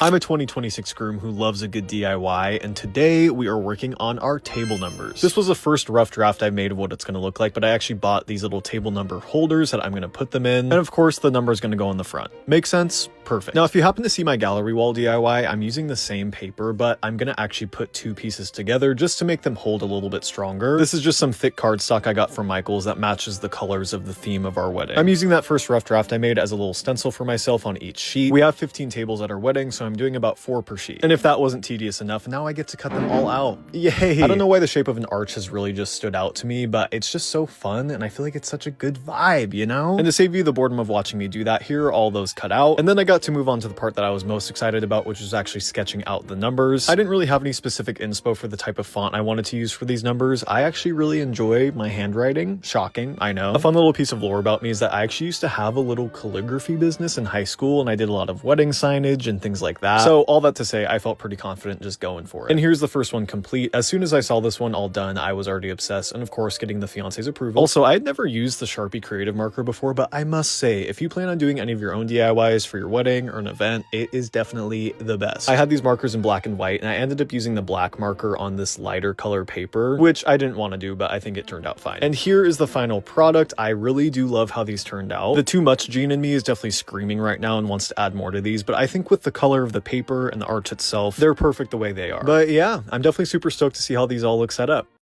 I'm a 2026 groom who loves a good DIY, and today we are working on our table numbers. This was the first rough draft I made of what it's going to look like, but I actually bought these little table number holders that I'm going to put them in, and of course the number is going to go on the front. Makes sense? Perfect. Now, if you happen to see my gallery wall DIY, I'm using the same paper, but I'm going to actually put two pieces together just to make them hold a little bit stronger. This is just some thick cardstock I got from Michael's that matches the colors of the theme of our wedding. I'm using that first rough draft I made as a little stencil for myself on each sheet. We have 15 tables at our wedding, so I'm doing about 4 per sheet. And if that wasn't tedious enough, now I get to cut them all out. Yay! I don't know why the shape of an arch has really just stood out to me, but it's just so fun, and I feel like it's such a good vibe, you know? And to save you the boredom of watching me do that, here are all those cut out. And then I got to move on to the part that I was most excited about, which was actually sketching out the numbers. I didn't really have any specific inspo for the type of font I wanted to use for these numbers. I actually really enjoy my handwriting. Shocking, I know. A fun little piece of lore about me is that I actually used to have a little calligraphy business in high school, and I did a lot of wedding signage and things like that. So all that to say, I felt pretty confident just going for it. And here's the first one complete. As soon as I saw this one all done, I was already obsessed, and of course getting the fiance's approval. Also, I had never used the Sharpie creative marker before, but I must say, if you plan on doing any of your own DIYs for your wedding or an event, it is definitely the best. I had these markers in black and white, and I ended up using the black marker on this lighter color paper, which I didn't want to do, but I think it turned out fine. And here is the final product. I really do love how these turned out. The too much gene in me is definitely screaming right now and wants to add more to these, but I think with the color of the paper and the arch itself, they're perfect the way they are. But yeah, I'm definitely super stoked to see how these all look set up.